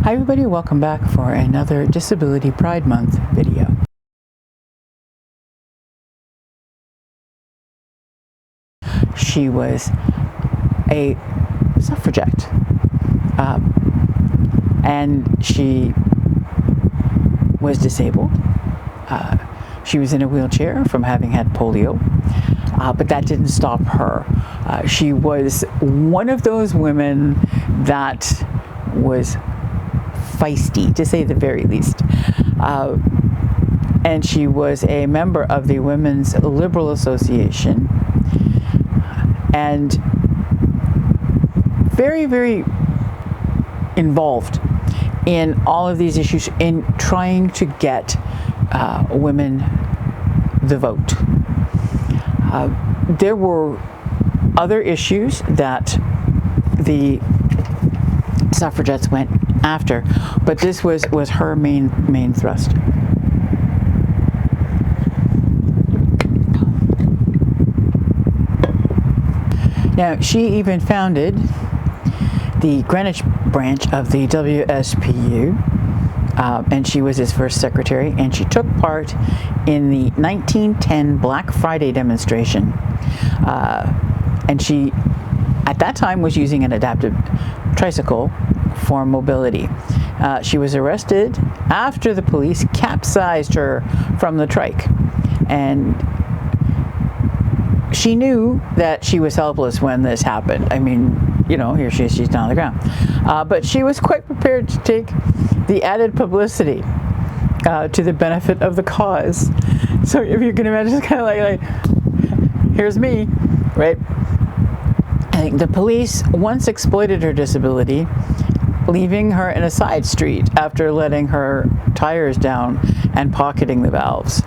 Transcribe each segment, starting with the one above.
Hi everybody, welcome back for another Disability Pride Month video. She was a suffragette, and she was disabled. She was in a wheelchair from having had polio, but that didn't stop her. She was one of those women that was feisty, to say the very least. And she was a member of the Women's Liberal Association, and very, very involved in all of these issues in trying to get women the vote. There were other issues that the suffragettes went after, but this was her main thrust. Now, she even founded the Greenwich branch of the WSPU, and she was its first secretary, and she took part in the 1910 Black Friday demonstration. And she, at that time, was using an adapted tricycle for mobility. She was arrested after the police capsized her from the trike, and she knew that she was helpless when this happened. I mean, you know, here she's down on the ground. But she was quite prepared to take the added publicity to the benefit of the cause. So if you can imagine, it's kind of like here's me, right? I think the police once exploited her disability, leaving her in a side street after letting her tires down and pocketing the valves.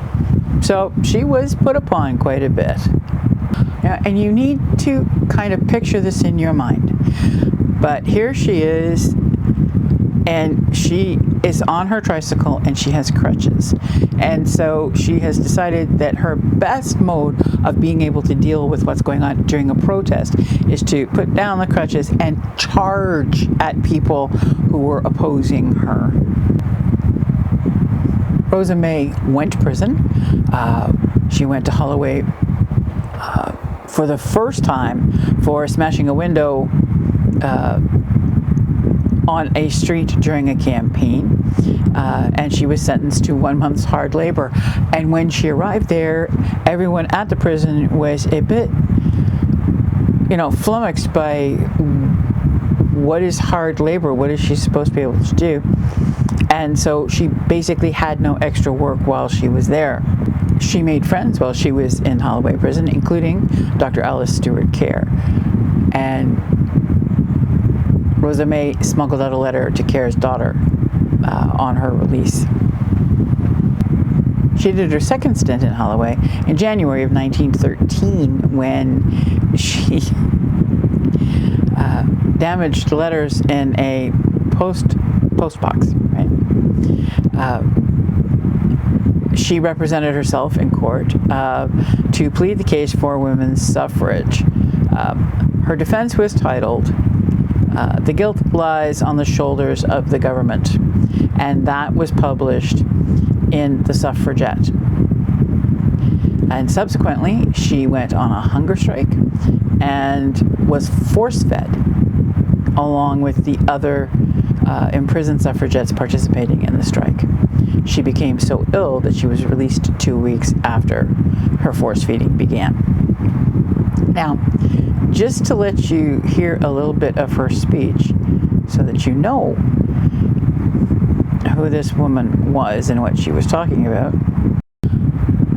So she was put upon quite a bit. Yeah, and you need to kind of picture this in your mind. But here she is, and she is on her tricycle and she has crutches. And so she has decided that her best mode of being able to deal with what's going on during a protest is to put down the crutches and charge at people who were opposing her. Rosa May went to prison. She went to Holloway for the first time for smashing a window on a street during a campaign, and she was sentenced to 1 month's hard labor. And when she arrived there, everyone at the prison was a bit, flummoxed by what is hard labor, what is she supposed to be able to do. And so she basically had no extra work while she was there. She made friends while she was in Holloway prison, including Dr. Alice Stewart Kerr. And Rosa May smuggled out a letter to Kerr's daughter on her release. She did her second stint in Holloway in January of 1913 when she damaged letters in a post box. Right? She represented herself in court to plead the case for women's suffrage. Her defense was titled, "The Guilt Lies on the Shoulders of the Government," and that was published in the Suffragette. And subsequently, she went on a hunger strike and was force-fed along with the other imprisoned suffragettes participating in the strike. She became so ill that she was released 2 weeks after her force feeding began. Now, just to let you hear a little bit of her speech so that you know who this woman was and what she was talking about.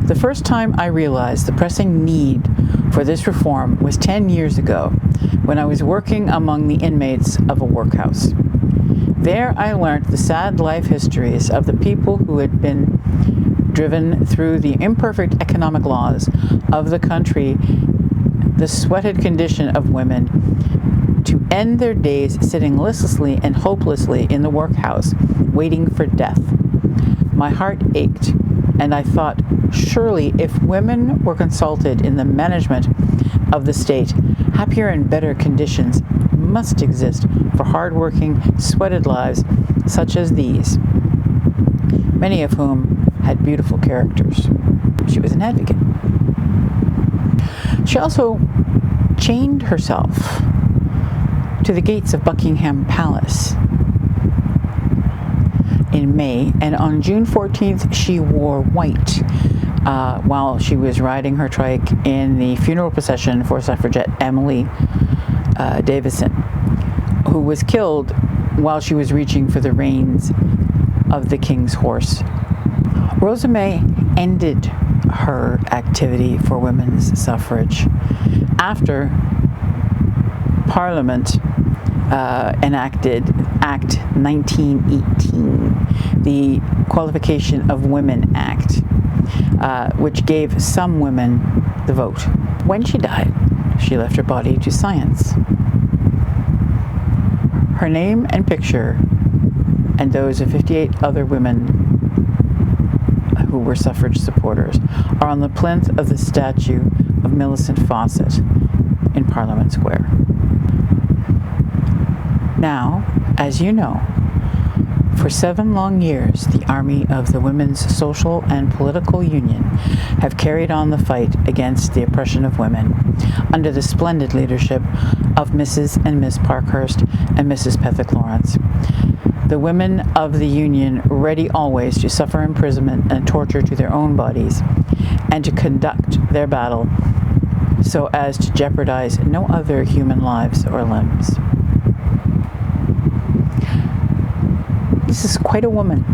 The first time I realized the pressing need for this reform was 10 years ago when I was working among the inmates of a workhouse. There I learned the sad life histories of the people who had been driven through the imperfect economic laws of the country, the sweated condition of women, to end their days sitting listlessly and hopelessly in the workhouse, waiting for death. My heart ached, and I thought, surely if women were consulted in the management of the state, happier and better conditions must exist for hard-working, sweated lives such as these, many of whom had beautiful characters. She was an advocate. She also chained herself to the gates of Buckingham Palace in May, and on June 14th she wore white while she was riding her trike in the funeral procession for suffragette Emily Davison, who was killed while she was reaching for the reins of the King's horse. Rosa May ended her activity for women's suffrage after Parliament enacted Act 1918, the Qualification of Women Act, which gave some women the vote. When she died, she left her body to science. Her name and picture, and those of 58 other women who were suffrage supporters, are on the plinth of the statue of Millicent Fawcett in Parliament Square. Now, as you know, for 7 long years, the Army of the Women's Social and Political Union have carried on the fight against the oppression of women under the splendid leadership of Mrs. and Miss Parkhurst and Mrs. Pethick Lawrence. The women of the Union ready always to suffer imprisonment and torture to their own bodies and to conduct their battle so as to jeopardize no other human lives or limbs. This is quite a woman.